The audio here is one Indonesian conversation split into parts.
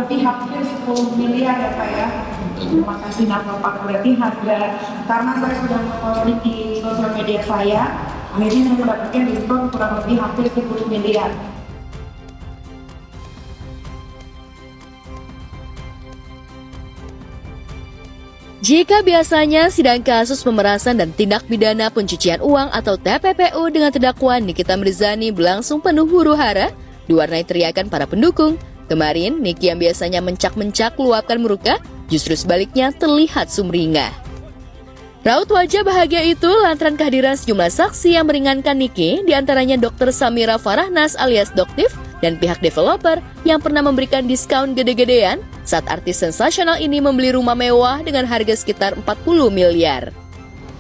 lebih hampir 10 miliar ya Pak ya. Terima kasih Pak. Berarti harga, karena saya sudah memposting di sosial media saya, akhirnya saya mendapatkan diskon kurang lebih hampir 10 miliar. Jika biasanya sidang kasus pemerasan dan tindak pidana pencucian uang atau TPPU dengan terdakwa Nikita Mirzani berlangsung penuh huru-hara, diwarnai teriakan para pendukung, kemarin Niki yang biasanya mencak-mencak luapkan muka, justru sebaliknya terlihat sumringah. Raut wajah bahagia itu lantaran kehadiran sejumlah saksi yang meringankan Niki, diantaranya Dr. Samira Farahnas alias Doktif, dan pihak developer yang pernah memberikan diskon gede-gedean saat artis sensasional ini membeli rumah mewah dengan harga sekitar 40 miliar.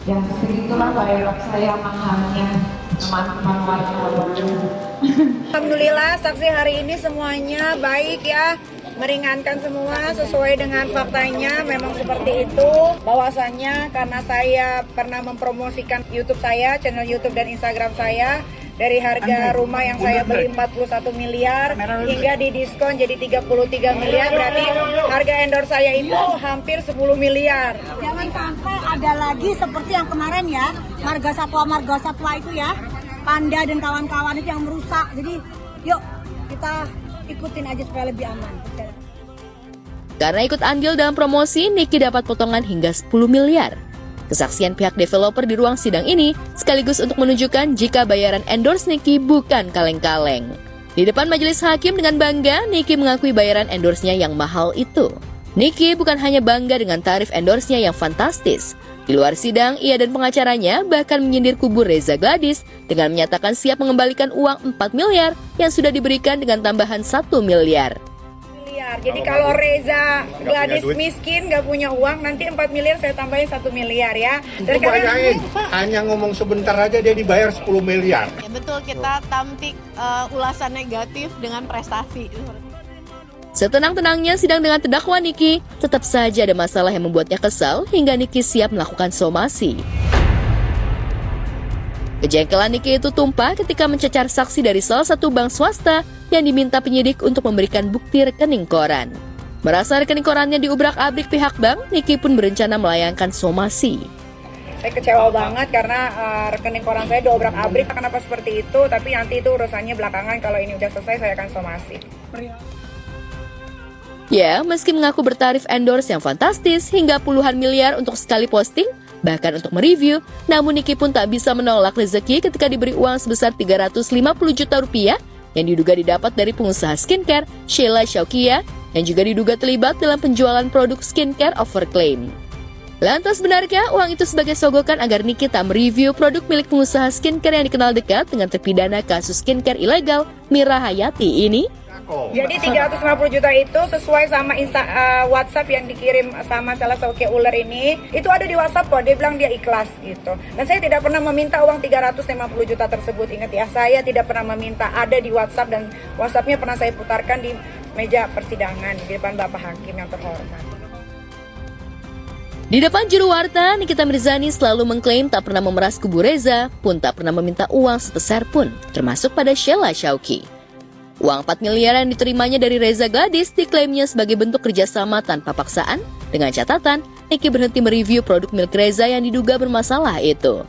Ya, segitulah bayaran saya mahalnya teman-teman warga. Alhamdulillah saksi hari ini semuanya baik ya, meringankan semua sesuai dengan faktanya. Memang seperti itu, bahwasannya karena saya pernah mempromosikan YouTube saya, channel YouTube dan Instagram saya, dari harga rumah yang saya beli 41 miliar hingga didiskon jadi 33 miliar, berarti harga endorse saya itu hampir 10 miliar. Jangan sampai ada lagi seperti yang kemarin ya, marga satwa itu ya, Panda dan kawan-kawan itu yang merusak. Jadi yuk kita ikutin aja supaya lebih aman. Karena ikut andil dalam promosi, Niki dapat potongan hingga 10 miliar. Kesaksian pihak developer di ruang sidang ini sekaligus untuk menunjukkan jika bayaran endorse Niki bukan kaleng-kaleng. Di depan majelis hakim dengan bangga, Niki mengakui bayaran endorse-nya yang mahal itu. Niki bukan hanya bangga dengan tarif endorse-nya yang fantastis. Di luar sidang, ia dan pengacaranya bahkan menyindir kubu Reza Gladys dengan menyatakan siap mengembalikan uang 4 miliar yang sudah diberikan dengan tambahan 1 miliar. Jadi kalau Reza Gladys miskin gak punya uang, nanti 4 miliar saya tambahin 1 miliar ya. Itu bayangin, hanya ngomong sebentar aja dia dibayar 10 miliar. Ya, betul, kita tampik ulasan negatif dengan prestasi. Setenang-tenangnya sidang dengan terdakwa Niki, tetap saja ada masalah yang membuatnya kesal hingga Niki siap melakukan somasi. Kejengkelan Niki itu tumpah ketika mencecar saksi dari salah satu bank swasta yang diminta penyidik untuk memberikan bukti rekening koran. Merasa rekening korannya diubrak-abrik pihak bank, Niki pun berencana melayangkan somasi. Saya kecewa banget karena rekening koran saya diobrak-abrik. Kenapa seperti itu? Tapi nanti itu urusannya belakangan. Kalau ini udah selesai, saya akan somasi. Ya, meski mengaku bertarif endorse yang fantastis hingga puluhan miliar untuk sekali posting, bahkan untuk mereview, namun Niki pun tak bisa menolak rezeki ketika diberi uang sebesar 350 juta rupiah yang diduga didapat dari pengusaha skincare Sheila Shaukia yang juga diduga terlibat dalam penjualan produk skincare Overclaim. Lantas benarkah uang itu sebagai sogokan agar Niki tak mereview produk milik pengusaha skincare yang dikenal dekat dengan terpidana kasus skincare ilegal Mira Hayati ini? Jadi 350 juta itu sesuai sama WhatsApp yang dikirim sama salah satu ular ini. Itu ada di WhatsApp kok, dia bilang dia ikhlas gitu. Dan saya tidak pernah meminta uang 350 juta tersebut. Ingat ya, saya tidak pernah meminta, ada di WhatsApp dan WhatsAppnya pernah saya putarkan di meja persidangan di depan Bapak Hakim yang terhormat. Di depan juru warta, Nikita Mirzani selalu mengklaim tak pernah memeras kubu Reza, pun tak pernah meminta uang sepeser pun, termasuk pada Sheila Shauki. Uang 4 miliar yang diterimanya dari Reza Gladys diklaimnya sebagai bentuk kerjasama tanpa paksaan, dengan catatan Niki berhenti mereview produk milik Reza yang diduga bermasalah itu.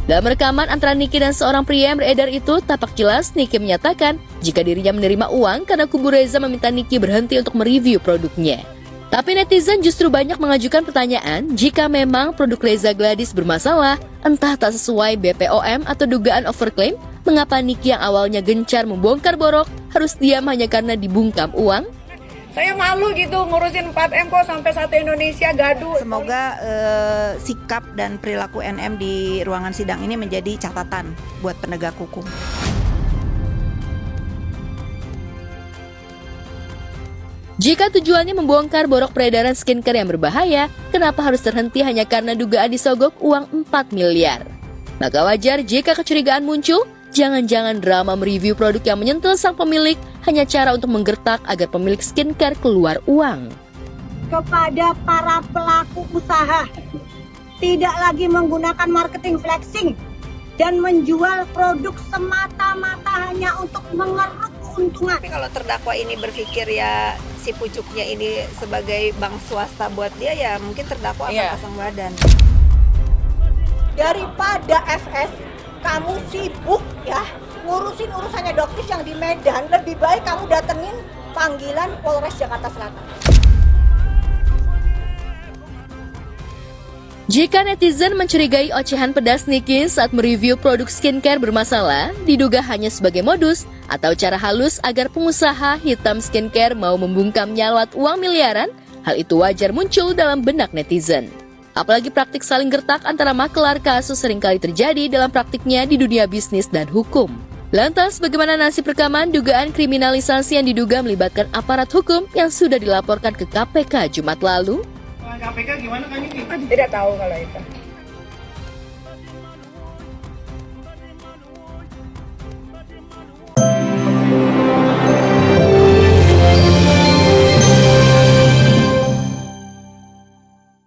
Dalam rekaman antara Niki dan seorang pria yang beredar itu, tampak jelas Niki menyatakan jika dirinya menerima uang karena kubu Reza meminta Niki berhenti untuk mereview produknya. Tapi netizen justru banyak mengajukan pertanyaan jika memang produk Reza Gladys bermasalah, entah tak sesuai BPOM atau dugaan overclaim, mengapa Niki yang awalnya gencar membongkar borok harus diam hanya karena dibungkam uang? Saya malu gitu ngurusin 4M kok sampai satu Indonesia gaduh. Semoga sikap dan perilaku NM di ruangan sidang ini menjadi catatan buat penegak hukum. Jika tujuannya membongkar borok peredaran skincare yang berbahaya, kenapa harus terhenti hanya karena dugaan disogok uang 4 miliar? Maka wajar jika kecurigaan muncul, jangan-jangan drama mereview produk yang menyentuh sang pemilik hanya cara untuk menggertak agar pemilik skincare keluar uang. Kepada para pelaku usaha, tidak lagi menggunakan marketing flexing dan menjual produk semata-mata hanya untuk mengeruk keuntungan. Tapi kalau terdakwa ini berpikir ya si pucuknya ini sebagai bank swasta buat dia, ya mungkin terdakwa akan pasang badan. Daripada FS kamu sibuk ya ngurusin urusannya dokter yang di Medan, lebih baik kamu datengin panggilan Polres Jakarta Selatan. Jika netizen mencurigai ocehan pedas Niki saat mereview produk skincare bermasalah, diduga hanya sebagai modus atau cara halus agar pengusaha hitam skincare mau membungkamnya lewat uang miliaran, hal itu wajar muncul dalam benak netizen. Apalagi praktik saling gertak antara makelar kasus seringkali terjadi dalam praktiknya di dunia bisnis dan hukum. Lantas, bagaimana nasib rekaman dugaan kriminalisasi yang diduga melibatkan aparat hukum yang sudah dilaporkan ke KPK Jumat lalu? KPK gimana kan ini? Tidak tahu kalau itu.